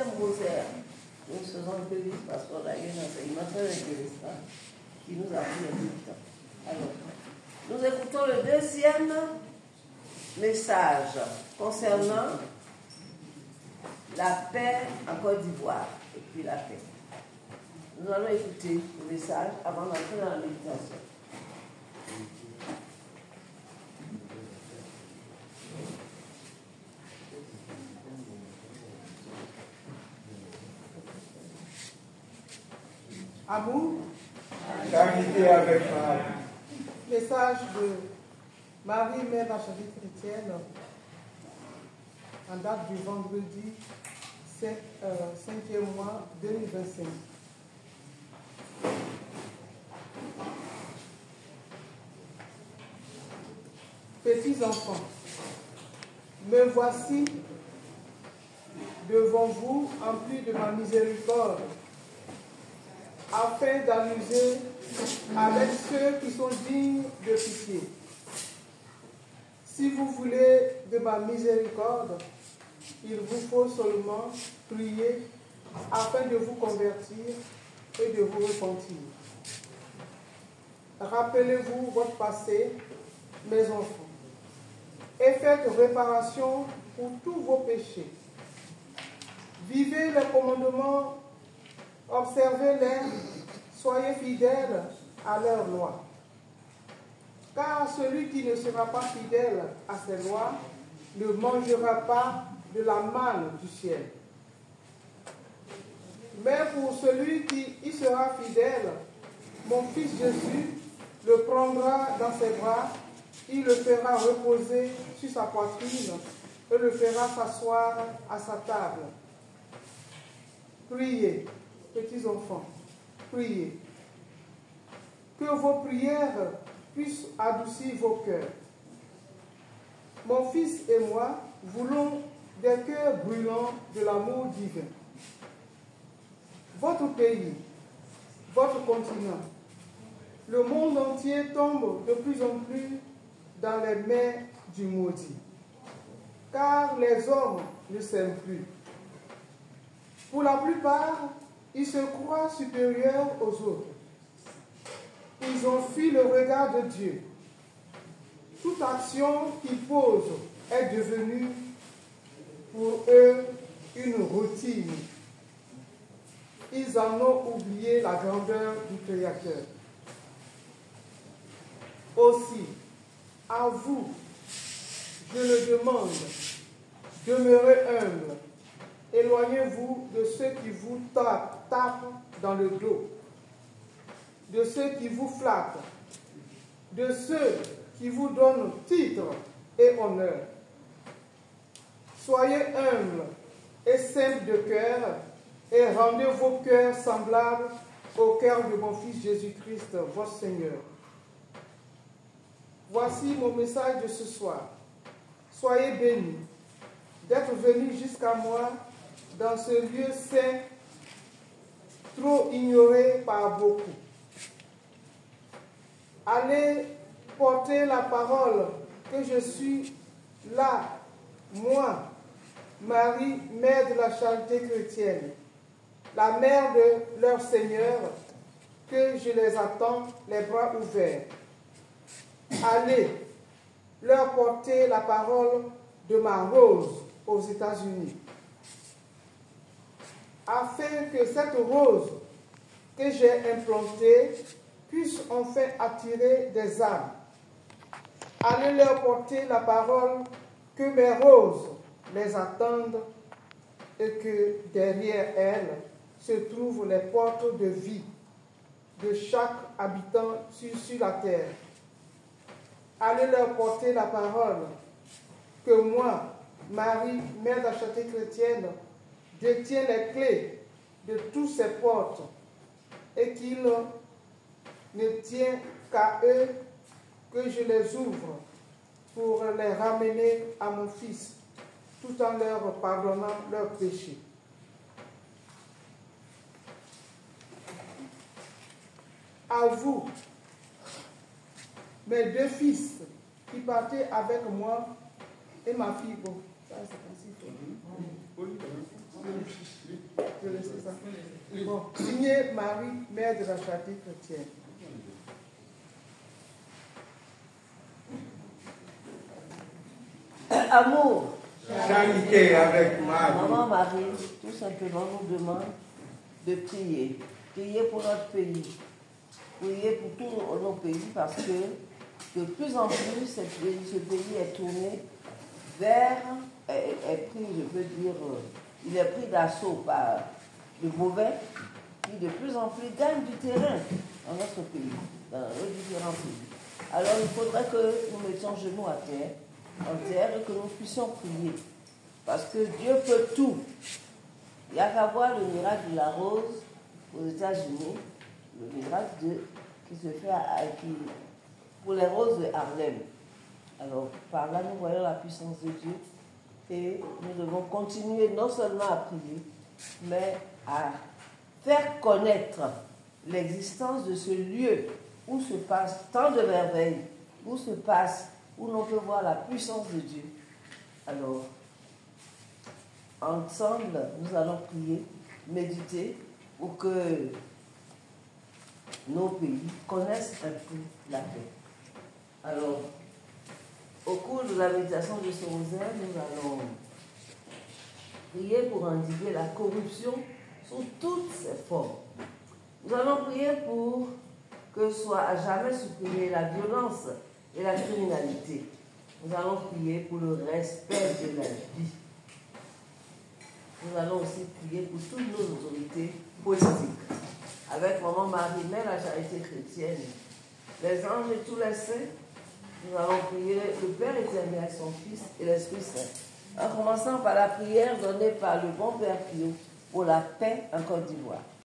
deuxième rosaire, nous faisons un peu vite parce qu'on a eu un enseignement très intéressant qui nous a pris un peu de temps. Alors, nous écoutons le deuxième message concernant la paix en Côte d'Ivoire et puis la paix. Nous allons écouter le message avant d'entrer dans la méditation. Amour, Carité avec Marie. message de Marie, mère de la Charité chrétienne, en date du vendredi 5e mois 2025. Petits enfants, me voici devant vous emplis de ma miséricorde, afin d'amuser avec ceux qui sont dignes de pitié. Si vous voulez de ma miséricorde, il vous faut seulement prier afin de vous convertir et de vous repentir. Rappelez-vous votre passé, mes enfants, et faites réparation pour tous vos péchés. Vivez les commandements, observez-les, soyez fidèles à leurs lois. Car celui qui ne sera pas fidèle à ces lois ne mangera pas de la manne du ciel. Mais pour celui qui y sera fidèle, mon fils Jésus le prendra dans ses bras, il le fera reposer sur sa poitrine et le fera s'asseoir à sa table. Priez, petits enfants, priez. Que vos prières puissent adoucir vos cœurs. Mon fils et moi voulons des cœurs brûlants de l'amour divin. Votre pays, votre continent, le monde entier tombe de plus en plus dans les mains du maudit, car les hommes ne s'aiment plus. Pour la plupart, ils se croient supérieurs aux autres. Ils ont fui le regard de Dieu. Toute action qu'ils posent est devenue pour eux une routine. Ils en ont oublié la grandeur du Créateur. Aussi, à vous, je le demande, demeurez humble. Éloignez-vous de ceux qui vous tapent dans le dos, de ceux qui vous flattent, de ceux qui vous donnent titre et honneur. Soyez humbles et simples de cœur et rendez vos cœurs semblables au cœur de mon Fils Jésus-Christ, votre Seigneur. Voici mon message de ce soir. Soyez bénis d'être venus jusqu'à moi dans ce lieu saint, trop ignoré par beaucoup. Allez porter la parole que je suis là, moi, Marie, mère de la Charité chrétienne, la mère de leur Seigneur, que je les attends les bras ouverts. Allez leur porter la parole de ma rose aux États-Unis, afin que cette rose que j'ai implantée puisse enfin attirer des âmes. Allez leur porter la parole que mes roses les attendent et que derrière elles se trouvent les portes de vie de chaque habitant sur la terre. Allez leur porter la parole que moi, Marie, mère de la Charité chrétienne, détiens les clés de toutes ces portes et qu'il ne tient qu'à eux que je les ouvre pour les ramener à mon Fils, tout en leur pardonnant leurs péchés. À vous, mes deux fils qui partaient avec moi et ma fille. Bon, ça c'est ainsi. Je laisse ça. Bon, signé Marie, mère de la charité chrétienne. Amour. Charité avec Marie. Maman Marie, tout simplement, nous demande de prier. Prier pour notre pays. Prier pour tous nos pays parce que de plus en plus, ce pays est tourné vers, est pris, je peux dire, il est pris d'assaut par le mauvais qui de plus en plus gagne du terrain dans notre pays, dans nos différents pays. Alors il faudrait que nous mettions genoux à terre, en terre et que nous puissions prier. Parce que Dieu peut tout. Il n'y a qu'à voir le miracle de la rose aux États-Unis, le miracle qui se fait pour les roses de Harlem. Alors, par là, nous voyons la puissance de Dieu et nous devons continuer non seulement à prier, mais à faire connaître l'existence de ce lieu où se passe tant de merveilles, où l'on peut voir la puissance de Dieu. Alors, ensemble, nous allons prier, méditer pour que nos pays connaissent un peu la paix. Alors, au cours de la méditation de ce rosaire, nous allons prier pour endiguer la corruption sous toutes ses formes. Nous allons prier pour que soit à jamais supprimée la violence et la criminalité. Nous allons prier pour le respect de la vie. Nous allons aussi prier pour toutes nos autorités politiques. Avec Maman Marie, Mère la charité chrétienne, les anges et tous les saints, nous allons prier le Père éternel, son Fils et l'Esprit Saint. En commençant par la prière donnée par le bon Père Pio pour la paix en Côte d'Ivoire.